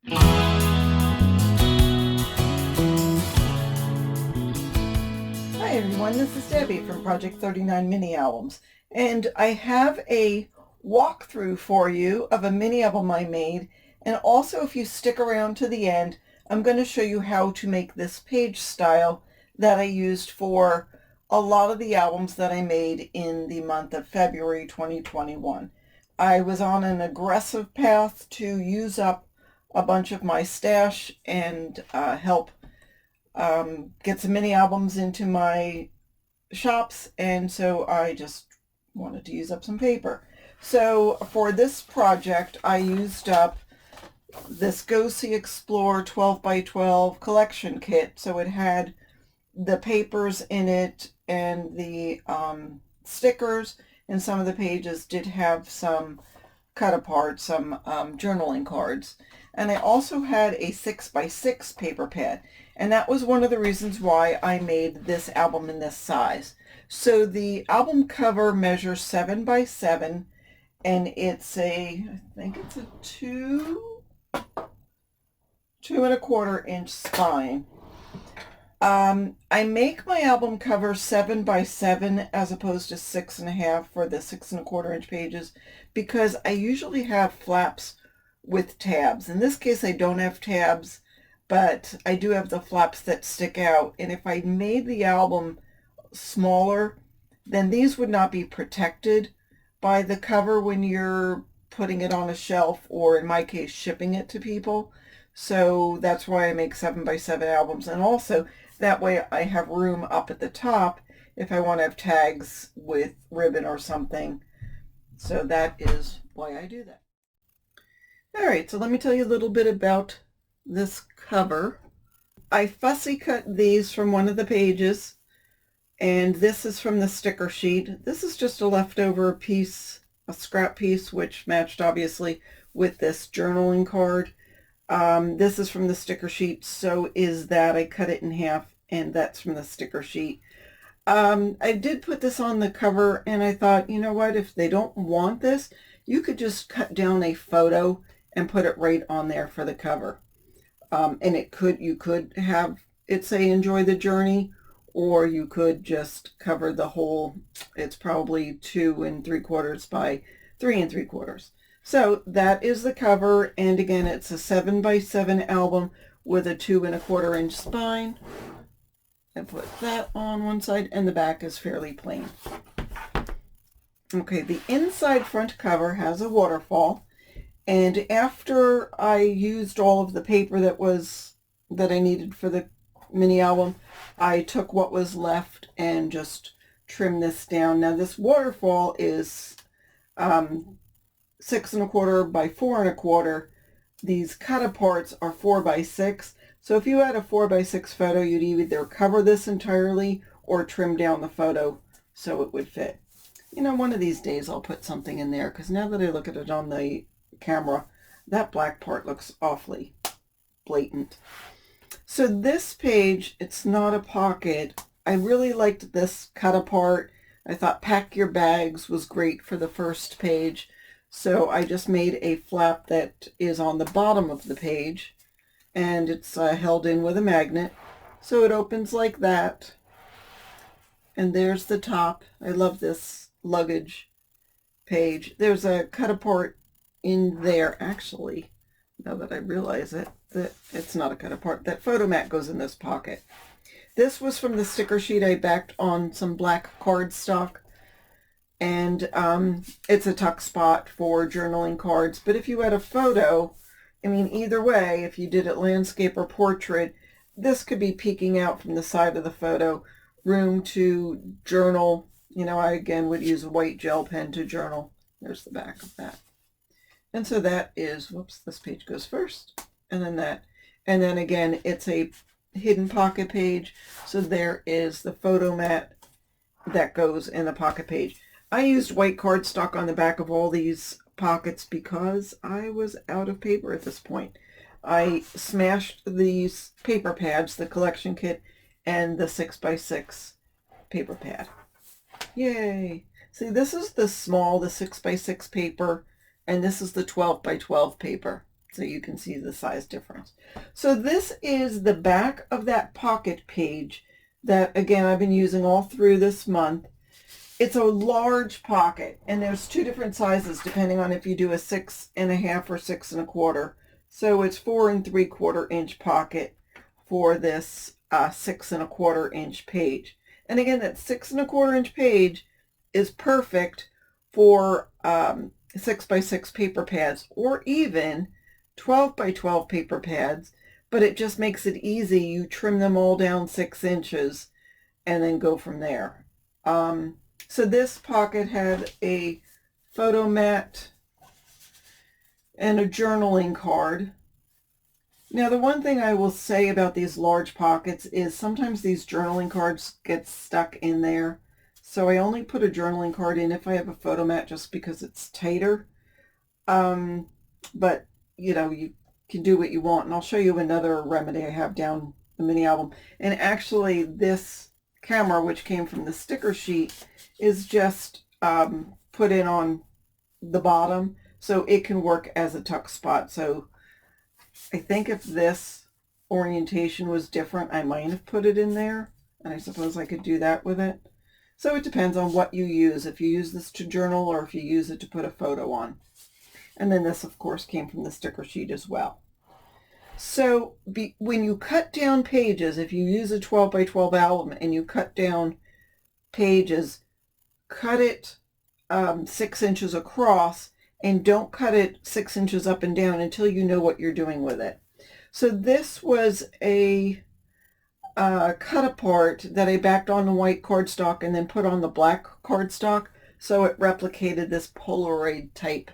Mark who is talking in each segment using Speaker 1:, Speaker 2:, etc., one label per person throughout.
Speaker 1: Hi everyone, this is Debbie from Project 39 Mini Albums, and I have a walkthrough for you of a mini album I made, and also if you stick around to the end, I'm going to show you how to make this page style that I used for a lot of the albums that I made in the month of February 2021. I was on an aggressive path to use up a bunch of my stash and help get some mini albums into my shops, and so I just wanted to use up some paper. So for this project I used up this Go See Explore 12 by 12 collection kit. So it had the papers in it and the stickers, and some of the pages did have some cut apart, some journaling cards. And I also had a 6 by 6 paper pad, and that was one of the reasons why I made this album in this size. So the album cover measures 7 by 7, and it's I think it's a 2.25 inch spine. I make my album cover 7 by 7 as opposed to 6.5 for the 6.25 inch pages, because I usually have flaps with tabs. In this case I don't have tabs, but I do have the flaps that stick out, and if I made the album smaller, then these would not be protected by the cover when you're putting it on a shelf, or in my case shipping it to people. So that's why I make 7 by 7 albums, and also that way I have room up at the top if I want to have tags with ribbon or something. So that is why I do that. Alright, so let me tell you a little bit about this cover. I fussy cut these from one of the pages, and this is from the sticker sheet. This is just a leftover piece, a scrap piece, which matched obviously with this journaling card. This is from the sticker sheet, so is that. I cut it in half, and that's from the sticker sheet. I did put this on the cover, and I thought, you know what, if they don't want this, you could just cut down a photo and put it right on there for the cover. And you could have it say enjoy the journey, or you could just cover the whole. It's probably 2 3/4 by 3 3/4. So that is the cover, and again it's a 7 by 7 album with a 2.25 inch spine. And put that on one side, and the back is fairly plain. Okay, the inside front cover has a waterfall, and after I used all of the paper that I needed for the mini album, I took what was left and just trimmed this down. Now this waterfall is 6.25 by 4.25. These cut aparts are 4 by 6. So if you had a 4 by 6 photo, you'd either cover this entirely or trim down the photo so it would fit. You know, one of these days I'll put something in there, because now that I look at it on the camera, that black part looks awfully blatant. So this page, it's not a pocket. I really liked this cut apart. I thought pack your bags was great for the first page. So I just made a flap that is on the bottom of the page, and it's held in with a magnet. So it opens like that. And there's the top. I love this luggage page. There's a cut apart in there, actually, now that I realize it, that it's not a cut apart. That photo mat goes in this pocket. This was from the sticker sheet I backed on some black cardstock, and it's a tuck spot for journaling cards. But if you had a photo, I mean, either way, if you did it landscape or portrait, this could be peeking out from the side of the photo. Room to journal. You know, I again would use a white gel pen to journal. There's the back of that. And so that is, whoops, this page goes first, and then that. And then again, it's a hidden pocket page. So there is the photo mat that goes in the pocket page. I used white cardstock on the back of all these pockets because I was out of paper at this point. I smashed these paper pads, the collection kit, and the 6 by 6 paper pad. Yay! See, this is the small, the 6 by 6 paper, and this is the 12 by 12 paper. so you can see the size difference. So this is the back of that pocket page that, again, I've been using all through this month. It's a large pocket, and there's two different sizes depending on if you do a 6.5 or 6 1/4. So it's 4 3/4 inch pocket for this 6 1/4 inch page. And again, that 6 1/4 inch page is perfect for 6 by 6 paper pads, or even 12 by 12 paper pads, but it just makes it easy. You trim them all down 6 inches and then go from there. So this pocket had a photo mat and a journaling card. Now, the one thing I will say about these large pockets is sometimes these journaling cards get stuck in there. So I only put a journaling card in if I have a photo mat, just because it's tighter. But, you know, you can do what you want. And I'll show you another remedy I have down the mini album. And actually, this camera, which came from the sticker sheet, is just put in on the bottom, so it can work as a tuck spot. So I think if this orientation was different, I might have put it in there, and I suppose I could do that with it. So it depends on what you use, if you use this to journal or if you use it to put a photo on. And then this, of course, came from the sticker sheet as well. So when you cut down pages, if you use a 12 by 12 album and you cut down pages, cut it 6 inches across, and don't cut it 6 inches up and down until you know what you're doing with it. So this was a cut apart that I backed on the white cardstock and then put on the black cardstock, so it replicated this Polaroid type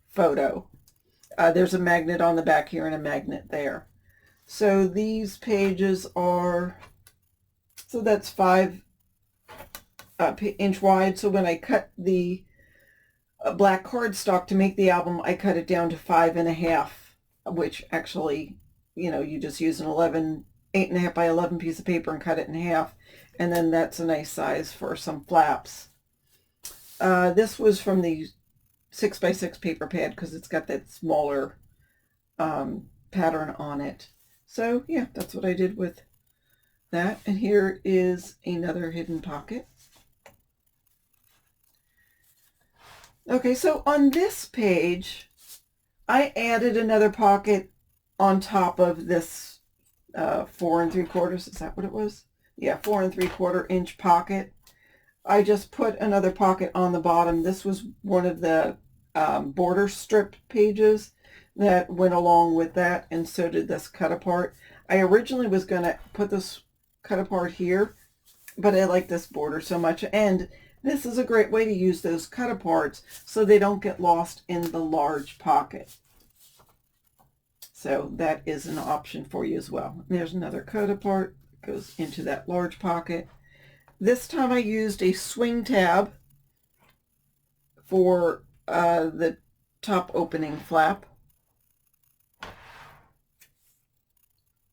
Speaker 1: photo. There's a magnet on the back here and a magnet there. So these pages are, so that's 5 inch wide. So when I cut the black cardstock to make the album, I cut it down to 5.5, which actually, you know, you just use an 8.5 by 11 piece of paper and cut it in half, and then that's a nice size for some flaps. This was from the 6 by 6 paper pad because it's got that smaller pattern on it. So yeah, that's what I did with that. And here is another hidden pocket. Okay, so on this page, I added another pocket on top of this 4 3/4. Is that what it was? Yeah, 4 3/4 inch pocket. I just put another pocket on the bottom. This was one of the border strip pages that went along with that, and so did this cut apart. I originally was going to put this cut apart here, but I like this border so much, and this is a great way to use those cut aparts so they don't get lost in the large pocket. So that is an option for you as well. There's another cut apart, goes into that large pocket. This time I used a swing tab for the top opening flap.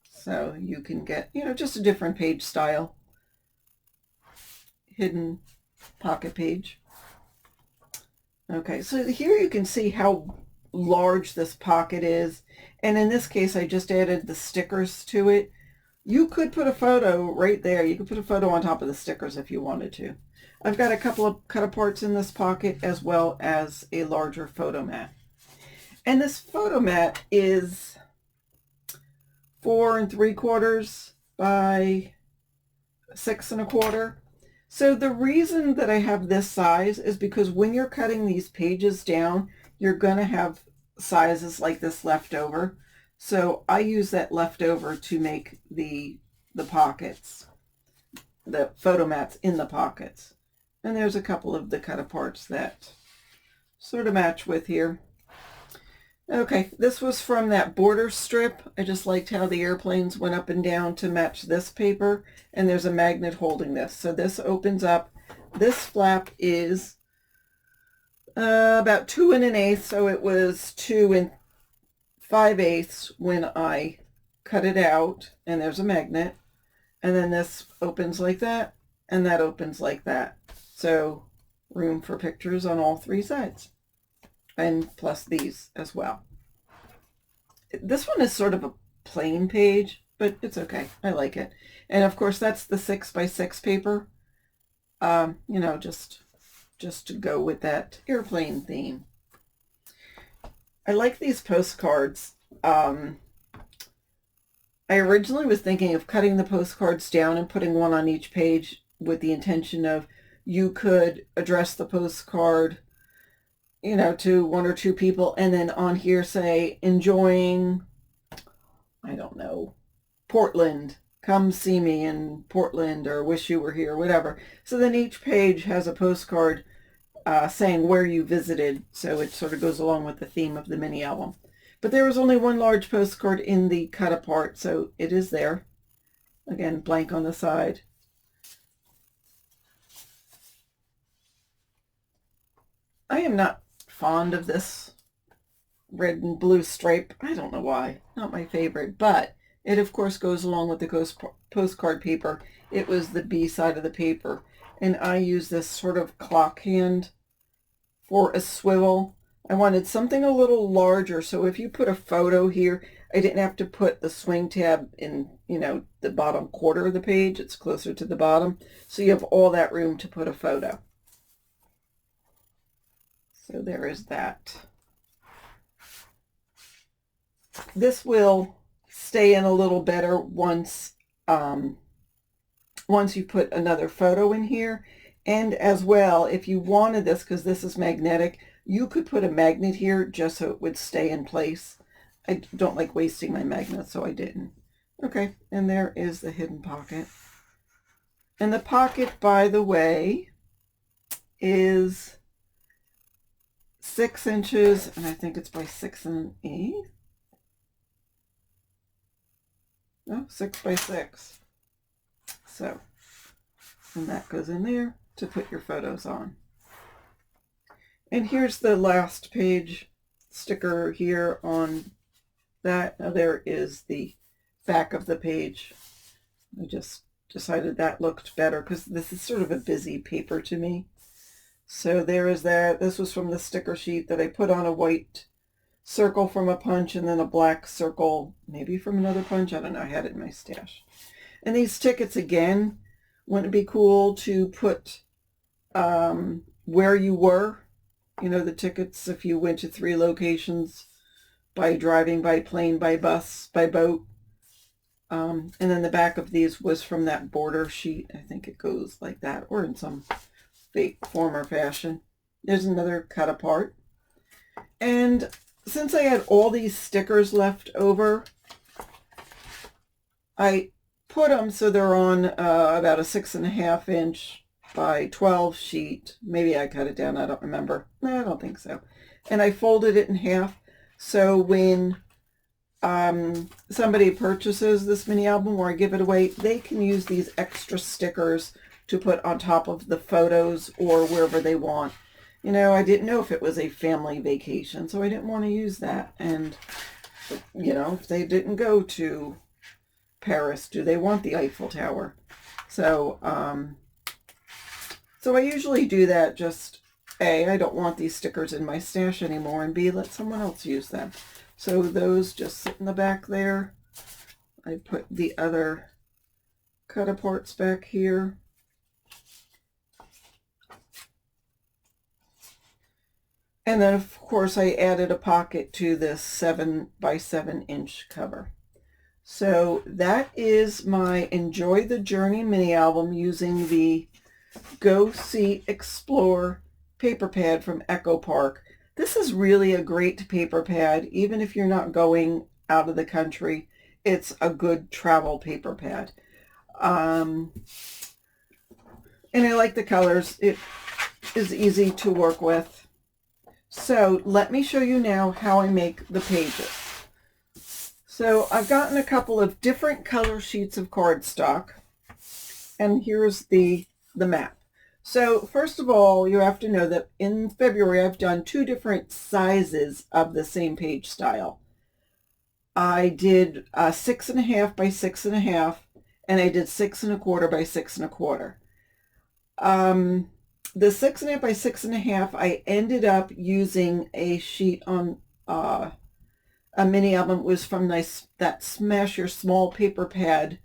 Speaker 1: So you can get, you know, just a different page style. Hidden pocket page. Okay, so here you can see how large this pocket is. And in this case, I just added the stickers to it. You could put a photo right there. You could put a photo on top of the stickers if you wanted to. I've got a couple of cut aparts in this pocket, as well as a larger photo mat. And this photo mat is 4 3/4 by 6 1/4. So the reason that I have this size is because when you're cutting these pages down, you're going to have sizes like this left over. So I use that leftover to make the pockets, the photo mats in the pockets. And there's a couple of the cut aparts that sort of match with here. Okay, this was from that border strip. I just liked how the airplanes went up and down to match this paper, and there's a magnet holding this. So this opens up. This flap is about 2 1/8, so it was 2 5/8 when I cut it out, and there's a magnet. And then this opens like that, and that opens like that. So room for pictures on all 3 sides. And plus these as well. This one is sort of a plain page, but it's okay. I like it. And of course, that's the 6x6 paper. You know, just to go with that airplane theme. I like these postcards. I originally was thinking of cutting the postcards down and putting one on each page with the intention of you could address the postcard, you know, to one or two people, and then on here say, enjoying, I don't know, Portland. Come see me in Portland, or wish you were here, whatever. So then each page has a postcard saying where you visited, so it sort of goes along with the theme of the mini album. But there was only one large postcard in the cut apart, so it is there. Again, blank on the side. I am not fond of this red and blue stripe. I don't know why. Not my favorite, but it of course goes along with the postcard paper. It was the B side of the paper, and I use this sort of clock hand for a swivel. I wanted something a little larger, so if you put a photo here, I didn't have to put the swing tab in, you know, the bottom quarter of the page. It's closer to the bottom, so you have all that room to put a photo. So there is that. This will stay in a little better once you put another photo in here. And as well, if you wanted this, because this is magnetic, you could put a magnet here just so it would stay in place. I don't like wasting my magnet, so I didn't. Okay, and there is the hidden pocket. And the pocket, by the way, is 6 inches, and I think it's by 6 1/8. No, 6 by 6. So, and that goes in there to put your photos on. And here's the last page sticker here on that. Now there is the back of the page. I just decided that looked better because this is sort of a busy paper to me. So there is that. This was from the sticker sheet that I put on a white circle from a punch and then a black circle, maybe from another punch. I don't know. I had it in my stash. And these tickets, again, wouldn't it be cool to put where you were? You know, the tickets if you went to 3 locations by driving, by plane, by bus, by boat. And then the back of these was from that border sheet. I think it goes like that, or in some fake form or fashion. There's another cut apart. And since I had all these stickers left over, I put them so they're on about a 6.5 inch by 12 sheet. Maybe I cut it down. I don't remember. No, I don't think so. And I folded it in half. So when somebody purchases this mini album or I give it away, they can use these extra stickers to put on top of the photos or wherever they want. You know, I didn't know if it was a family vacation, so I didn't want to use that. And, you know, if they didn't go to Paris, do they want the Eiffel Tower? So, so I usually do that. Just A, I don't want these stickers in my stash anymore, and B, let someone else use them. So those just sit in the back there. I put the other cut aparts back here. And then, of course, I added a pocket to this 7 by 7 inch cover. So that is my Enjoy the Journey mini album using the Go See Explore paper pad from Echo Park. This is really a great paper pad, even if you're not going out of the country. It's a good travel paper pad. And I like the colors. It is easy to work with. So let me show you now how I make the pages. So I've gotten a couple of different color sheets of cardstock, and here's the map. So first of all, you have to know that in February I've done 2 different sizes of the same page style. I did 6.5 by 6.5, and I did 6 1/4 by 6 1/4. The 6.5 by 6.5, I ended up using a sheet on a a mini album. It was from that Smash Your Small Paper Pad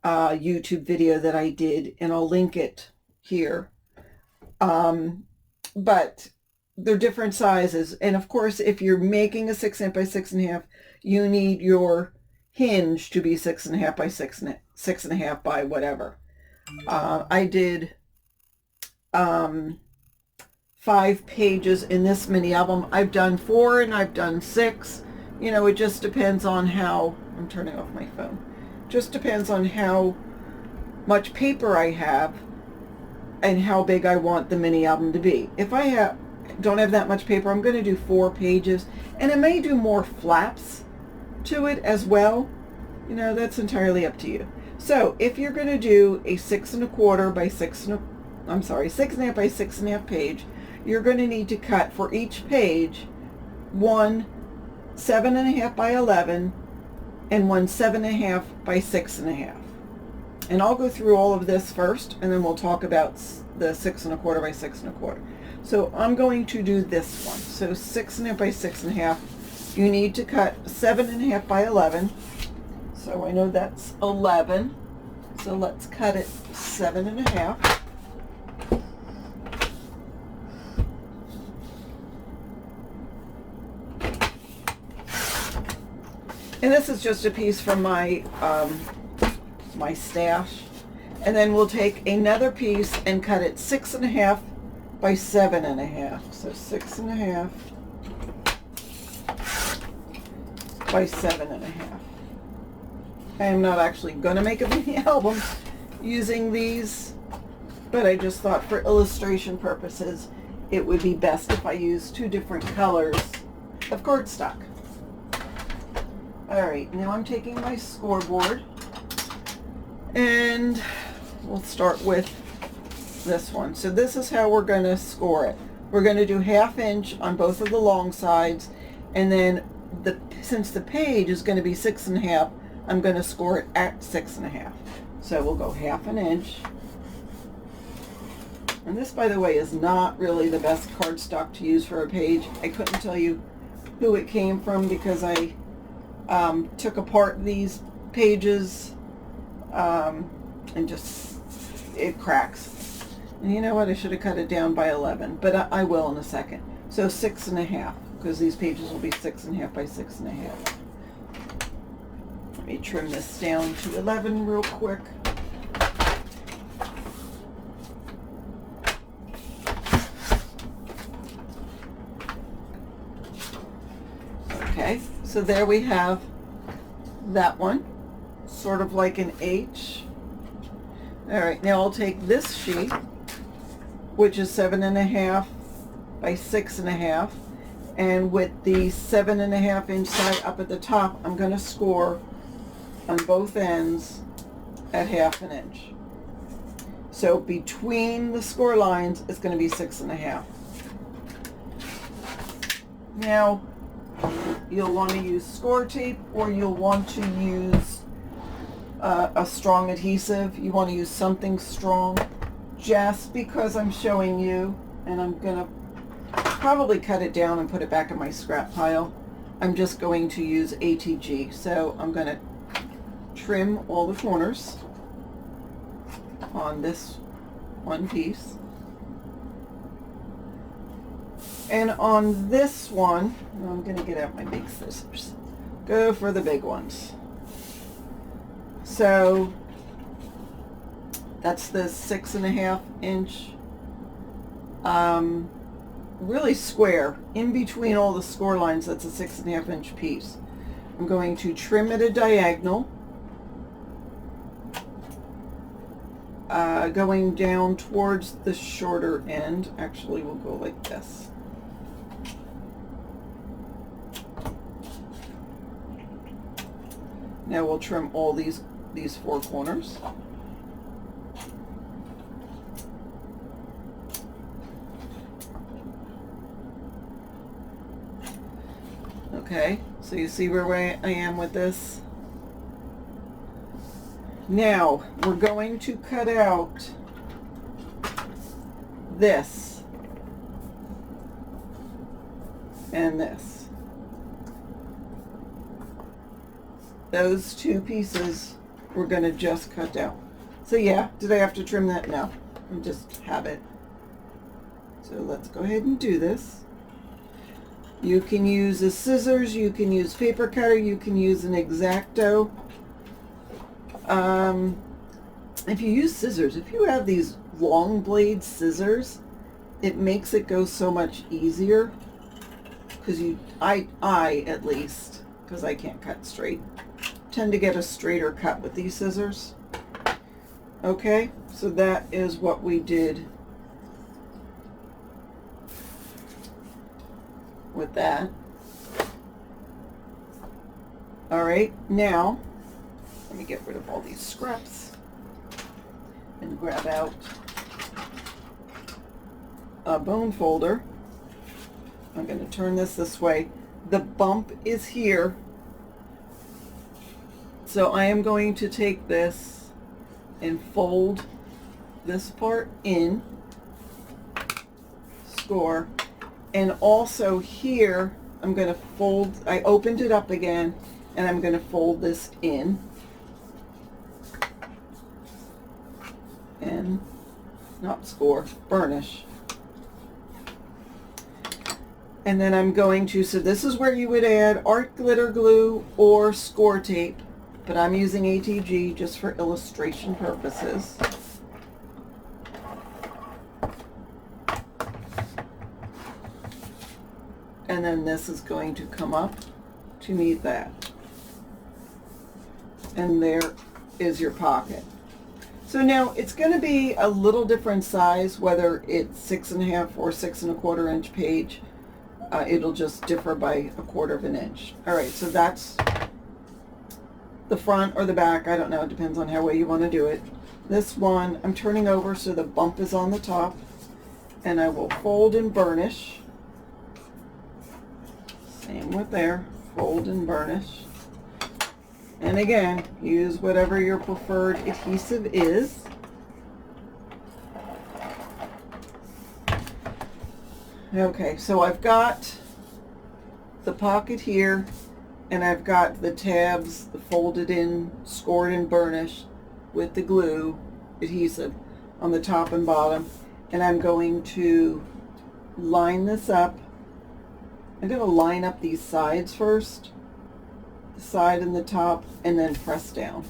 Speaker 1: YouTube video that I did, and I'll link it here. But they're different sizes, and of course, if you're making a 6.5 by 6.5, you need your hinge to be 6.5 by 6.5 by whatever. I did 5 pages in this mini album. I've done 4 and I've done 6. You know, it just depends on how, I'm turning off my phone. Just depends on how much paper I have and how big I want the mini album to be. If I don't have that much paper, I'm going to do 4 pages, and I may do more flaps to it as well. You know, that's entirely up to you. So if you're going to do a 6.25 by 6.5 by 6.5 page, you're going to need to cut for each page one 7.5 by 11 and one 7.5 by 6.5. And I'll go through all of this first, and then we'll talk about the 6.25 by 6.25. So I'm going to do this one. So 6.5 by 6.5. You need to cut 7.5 by 11. So I know that's 11. So let's cut it 7.5. And this is just a piece from my my stash. And then we'll take another piece and cut it 6.5 by 7.5. So 6.5 by 7.5. I am not actually going to make a mini album using these, but I just thought for illustration purposes it would be best if I used 2 different colors of cardstock. Alright, now I'm taking my scoreboard, and we'll start with this one. So this is how we're going to score it. We're going to do 1/2 inch on both of the long sides, and then since the page is going to be 6.5, I'm going to score it at 6.5. So we'll go 1/2 inch. And this, by the way, is not really the best cardstock to use for a page. I couldn't tell you who it came from because I took apart these pages and just, it cracks. And you know what, I should have cut it down by 11, but I will in a second. So 6.5, because these pages will be 6.5 by 6.5. Let me trim this down to 11 real quick. Okay, so there we have that one, sort of like an H. All right, now I'll take this sheet, which is 7.5 by 6.5, and with the 7.5 inch side up at the top, I'm going to score on both ends at 1/2 inch. So between the score lines, it's going to be 6.5. Now, you'll want to use score tape, or you'll want to use a strong adhesive. You want to use something strong, just because I'm showing you, and I'm going to probably cut it down and put it back in my scrap pile. I'm just going to use ATG. So I'm going to trim all the corners on this one piece. And on this one, I'm going to get out my big scissors. Go for the big ones. So that's the 6.5 inch, really square. In between all the score lines, that's a 6.5 inch piece. I'm going to trim at a diagonal, going down towards the shorter end. Actually, we'll go like this. Now we'll trim all these 4 corners. Okay, so you see where I am with this? Now we're going to cut out this and this. those two pieces we're going to just cut down. So yeah, did I have to trim that? No, I just have it. So let's go ahead and do this. You can use a scissors, you can use paper cutter, you can use an X-Acto. If you use scissors, if you have these long blade scissors, it makes it go so much easier, because I at least, because I can't cut straight, tend to get a straighter cut with these scissors. Okay, so that is what we did with that. All right, now let me get rid of all these scraps and grab out a bone folder. I'm going to turn this way. The bump is here, so I am going to take this and fold this part in, score, and also here I'm going to fold, I opened it up again, and I'm going to fold this in and not score, burnish. And then I'm going to, so this is where you would add art glitter glue or score tape, but I'm using ATG just for illustration purposes. And then this is going to come up to meet that. And there is your pocket. So now it's going to be a little different size, whether it's 6.5 or 6 1/4 inch page. It'll just differ by 1/4 inch. All right, so that's the front or the back. I don't know. It depends on how way you want to do it. This one I'm turning over so the bump is on the top, and I will fold and burnish. Same with there. Fold and burnish. And again, use whatever your preferred adhesive is. Okay, so I've got the pocket here, and I've got the tabs folded in, scored and burnished with the glue adhesive on the top and bottom. And I'm going to line this up. I'm going to line up these sides first, the side and the top, and then press down.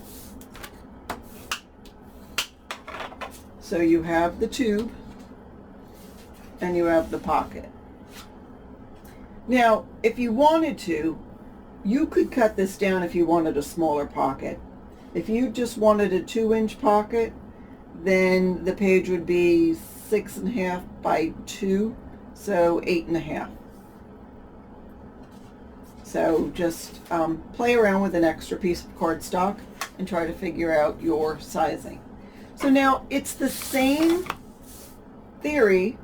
Speaker 1: So you have the tube and you have the pocket. Now, if you wanted to, you could cut this down if you wanted a smaller pocket. If you just wanted a 2-inch pocket, then the page would be 6.5 by 2, so 8.5. So just play around with an extra piece of cardstock and try to figure out your sizing. So now it's the same theory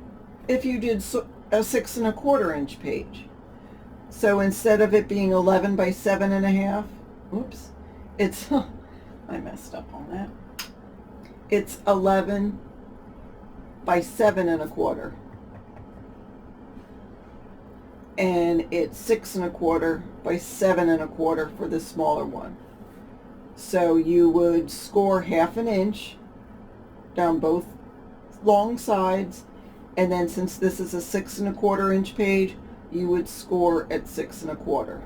Speaker 1: if you did a 6 1/4 inch page. So instead of it being 11 by 7.5, oops, it's, I messed up on that. It's 11 by 7 1/4. And it's 6 1/4 by 7 1/4 for the smaller one. So you would score 1/2 inch down both long sides, and then since this is a 6 1/4 inch page, you would score at 6 1/4.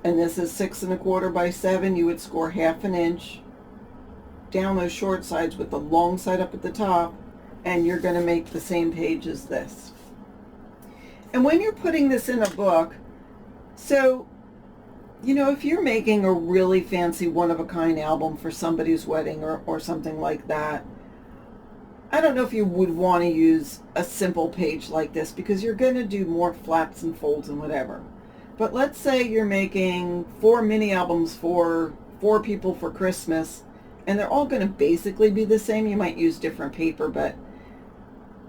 Speaker 1: And this is 6 1/4 by 7, you would score 1/2 inch down those short sides with the long side up at the top, and you're going to make the same page as this. And when you're putting this in a book, so, you know, if you're making a really fancy one-of-a-kind album for somebody's wedding or something like that, I don't know if you would want to use a simple page like this, because you're going to do more flaps and folds and whatever. But let's say you're making 4 mini albums for 4 people for Christmas, and they're all going to basically be the same. You might use different paper, but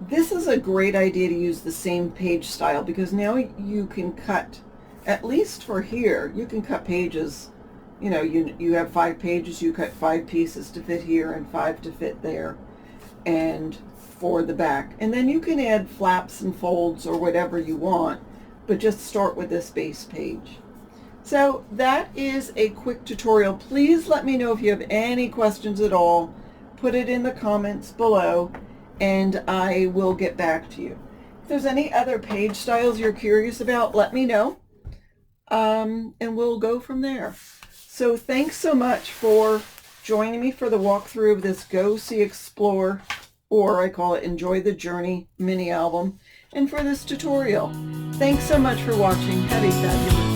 Speaker 1: this is a great idea to use the same page style, because now you can cut, at least for here, you can cut pages. You know, you have 5 pages, you cut 5 pieces to fit here and 5 to fit there, and for the back. And then you can add flaps and folds or whatever you want, but just start with this base page. So that is a quick tutorial. Please let me know if you have any questions at all. Put it in the comments below and I will get back to you. If there's any other page styles you're curious about, let me know. And we'll go from there. So thanks so much for joining me for the walkthrough of this Go See Explore, or I call it Enjoy the Journey mini album, and for this tutorial. Thanks so much for watching. Have a fabulous day.